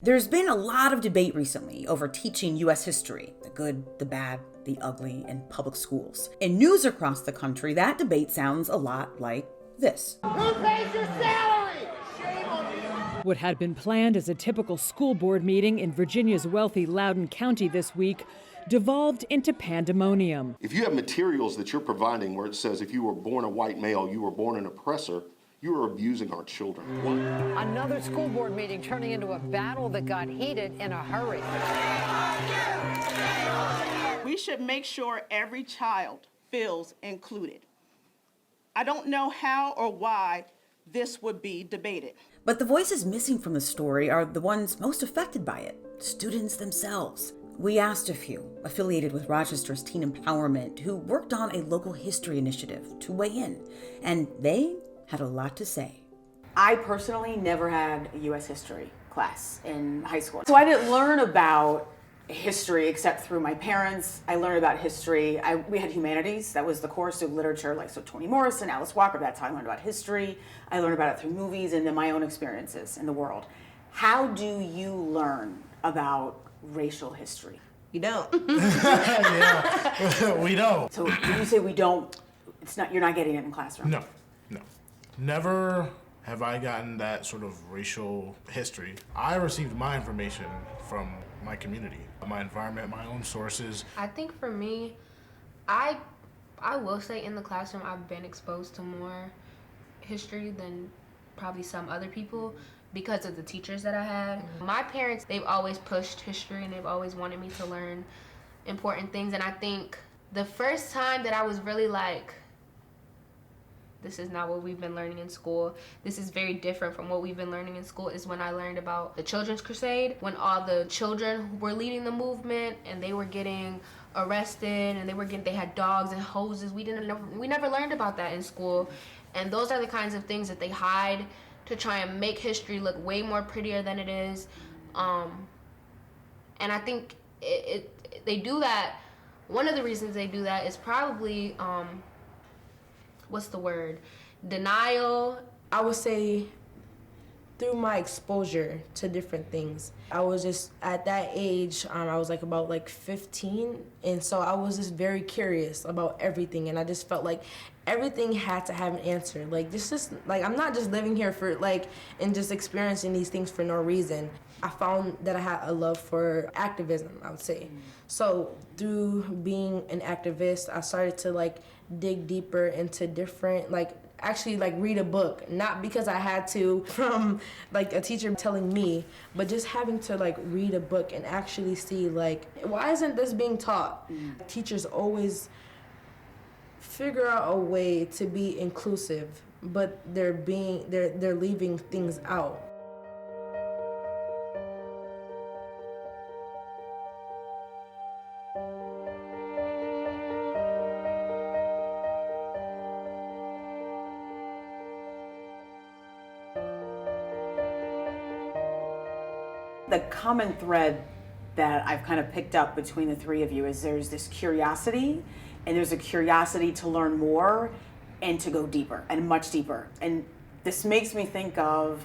There's been a lot of debate recently over teaching U.S. history, the good, the bad, the ugly, in public schools. In news across the country, that debate sounds a lot like this. Who pays your salary? Shame on you. What had been planned as a typical school board meeting in Virginia's wealthy Loudoun County this week devolved into pandemonium. If you have materials that you're providing where it says if you were born a white male, you were born an oppressor, you are abusing our children. Another school board meeting turning into a battle that got heated in a hurry. We should make sure every child feels included. I don't know how or why this would be debated. But the voices missing from the story are the ones most affected by it, students themselves. We asked a few, affiliated with Rochester's Teen Empowerment, who worked on a local history initiative, to weigh in, and they had a lot to say. I personally never had a U.S. history class in high school. So I didn't learn about history except through my parents. I learned about history. We had humanities. That was the course of literature, like so Toni Morrison, Alice Walker. That's how I learned about history. I learned about it through movies and then my own experiences in the world. How do you learn about racial history? You don't. Yeah, we don't. So when you say we don't, it's not, you're not getting it in classroom? No. Never have I gotten that sort of racial history. I received my information from my community, my environment, my own sources. I think for me, I will say in the classroom I've been exposed to more history than probably some other people because of the teachers that I had. My parents, they've always pushed history and they've always wanted me to learn important things. And I think the first time that I was really like, this is not what we've been learning in school, this is very different from what we've been learning in school, is when I learned about the Children's Crusade, when all the children who were leading the movement and they were getting arrested and they had dogs and hoses. We never learned about that in school. And those are the kinds of things that they hide to try and make history look way more prettier than it is. And I think they do that. One of the reasons they do that is probably what's the word? Denial. I would say through my exposure to different things. I was just, at that age, I was about 15, and so I was just very curious about everything, and I just felt like everything had to have an answer. I'm not just living here for, and just experiencing these things for no reason. I found that I had a love for activism, I would say. So through being an activist, I started to dig deeper into different, read a book, not because I had to from a teacher telling me, but just having to read a book and actually see why isn't this being taught? Teachers always figure out a way to be inclusive, but they're leaving things out. The common thread that I've kind of picked up between the three of you is there's this curiosity, and there's a curiosity to learn more and to go deeper and much deeper. And this makes me think of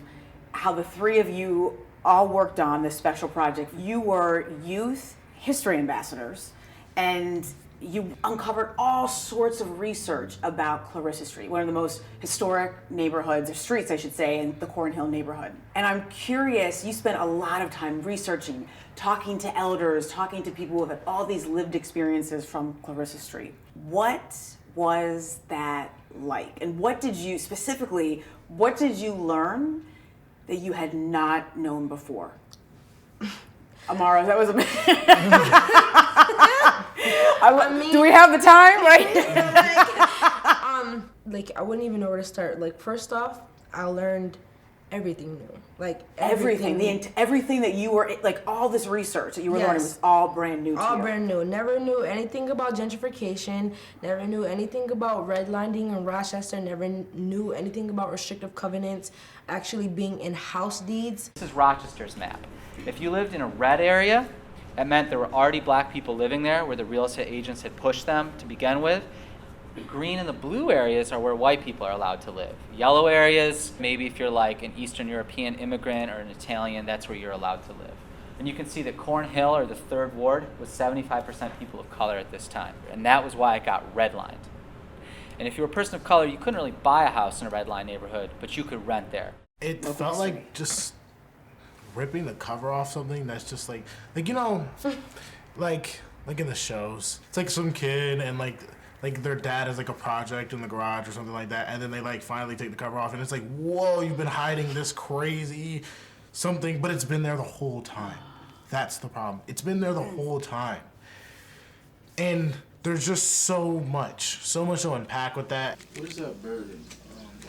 how the three of you all worked on this special project. You were youth history ambassadors, and you uncovered all sorts of research about Clarissa Street, one of the most historic neighborhoods, or streets I should say, in the Cornhill neighborhood. And I'm curious, you spent a lot of time researching, talking to elders, talking to people who have had all these lived experiences from Clarissa Street. What was that like? And what did you learn that you had not known before? Amara, that was a do we have the time? Right? I wouldn't even know where to start. First off, I learned everything new. Everything that you were all this research that you were learning was all brand new to you. All brand new. Never knew anything about gentrification. Never knew anything about redlining in Rochester. Never knew anything about restrictive covenants. Actually being in house deeds. This is Rochester's map. If you lived in a red area, it meant there were already black people living there where the real estate agents had pushed them to begin with. The green and the blue areas are where white people are allowed to live. Yellow areas, maybe if you're like an Eastern European immigrant or an Italian, that's where you're allowed to live. And you can see that Cornhill, or the 3rd Ward, was 75% people of color at this time. And that was why it got redlined. And if you were a person of color, you couldn't really buy a house in a redline neighborhood, but you could rent there. It felt like just ripping the cover off something that's just like you know, like in the shows, it's like some kid and like their dad has like a project in the garage or something like that, and then they like finally take the cover off, and it's like, whoa, you've been hiding this crazy something, but it's been there the whole time. That's the problem. It's been there the whole time, and there's just so much to unpack with that. What is that bird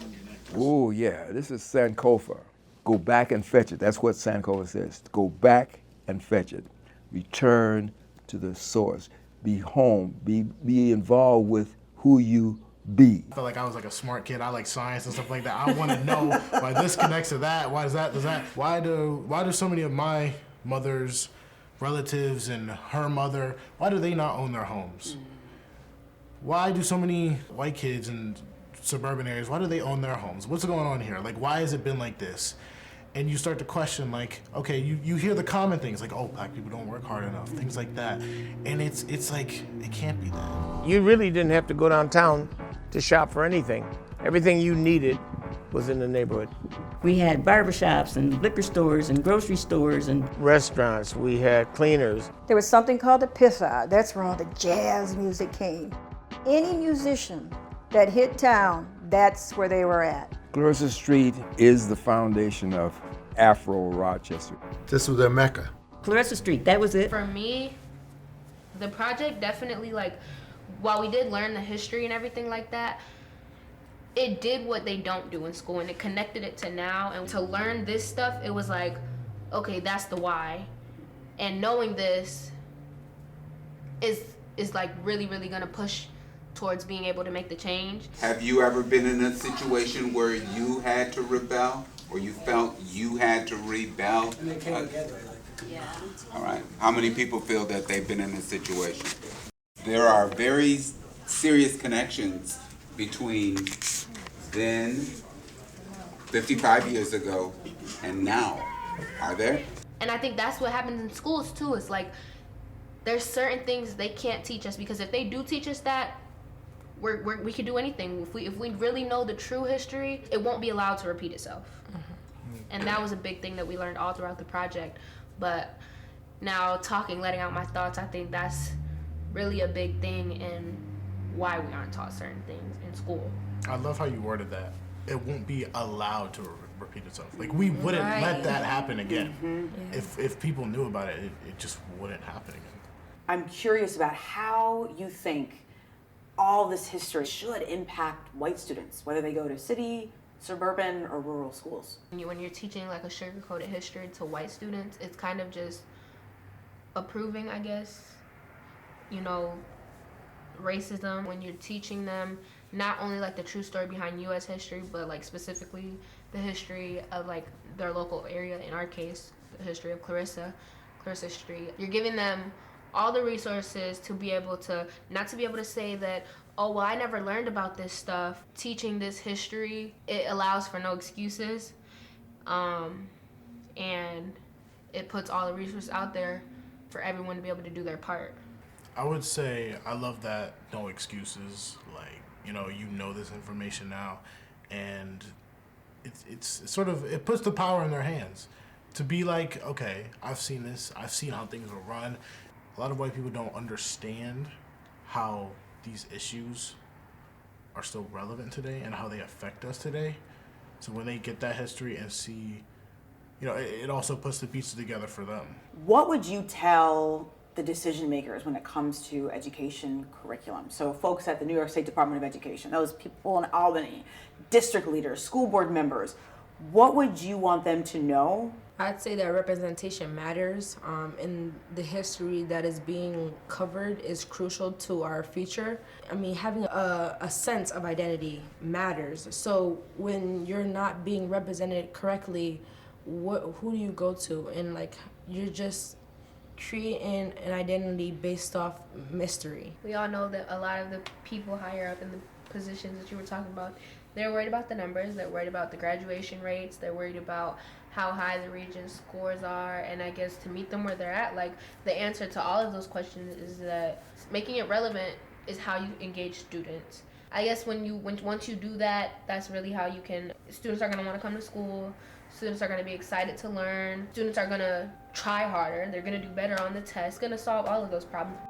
on your neck? Oh, yeah, this is Sankofa. Go back and fetch it. That's what Sankofa says. Go back and fetch it. Return to the source. Be home. Be involved with who you be. I felt like I was like a smart kid. I like science and stuff like that. I want to know why this connects to that. Why does that? Why do so many of my mother's relatives and her mother, why do they not own their homes? Why do so many white kids in suburban areas, why do they own their homes? What's going on here? Like, why has it been like this? And you start to question, like, okay, you hear the common things, like, oh, black people don't work hard enough, things like that. And it's like, it can't be that. You really didn't have to go downtown to shop for anything. Everything you needed was in the neighborhood. We had barbershops and liquor stores and grocery stores and restaurants. We had cleaners. There was something called the Pithard. That's where all the jazz music came. Any musician that hit town, that's where they were at. Clarissa Street is the foundation of Afro Rochester. This was their mecca. Clarissa Street, that was it. For me, the project definitely, like, while we did learn the history and everything like that, it did what they don't do in school, and it connected it to now. And to learn this stuff, it was like, okay, that's the why. And knowing this is like really, really gonna push towards being able to make the change. Have you ever been in a situation where you had to rebel, or you felt you had to rebel? And they came together. Yeah. All right. How many people feel that they've been in this situation? There are very serious connections between then, 55 years ago, and now. Are there? And I think that's what happens in schools too. It's like there's certain things they can't teach us, because if they do teach us that, we could do anything. If we really know the true history, it won't be allowed to repeat itself. And that was a big thing that we learned all throughout the project. But now letting out my thoughts, I think that's really a big thing in why we aren't taught certain things in school. I love how you worded that. It won't be allowed to repeat itself. Like, we wouldn't let that happen again. If people knew about it, it just wouldn't happen again. I'm curious about how you think all this history should impact white students, whether they go to city, suburban, or rural schools. When you're teaching like a sugar-coated history to white students, it's kind of just approving, I guess, racism. When you're teaching them not only like the true story behind U.S. history, but like specifically the history of like their local area, in our case, the history of Clarissa Street. You're giving them all the resources to be able to, not to be able to say that, oh, well, I never learned about this stuff. Teaching this history, it allows for no excuses. And it puts all the resources out there for everyone to be able to do their part. I would say I love that no excuses. Like, you know this information now, and it's sort of, it puts the power in their hands to be like, okay, I've seen this. I've seen how things are run. A lot of white people don't understand how these issues are still relevant today and how they affect us today. So when they get that history and see, it also puts the pieces together for them. What would you tell the decision makers when it comes to education curriculum? So folks at the New York State Department of Education, those people in Albany, district leaders, school board members, what would you want them to know? I'd say that representation matters, and the history that is being covered is crucial to our future. I mean, having a sense of identity matters. So when you're not being represented correctly, who do you go to? And like, you're just creating an identity based off mystery. We all know that a lot of the people higher up in the positions that you were talking about, they're worried about the numbers, they're worried about the graduation rates, they're worried about how high the region's scores are, and I guess to meet them where they're at, like the answer to all of those questions is that making it relevant is how you engage students. I guess once you do that, that's really how you can, students are gonna wanna come to school, students are gonna be excited to learn, students are gonna try harder, they're gonna do better on the test, gonna solve all of those problems.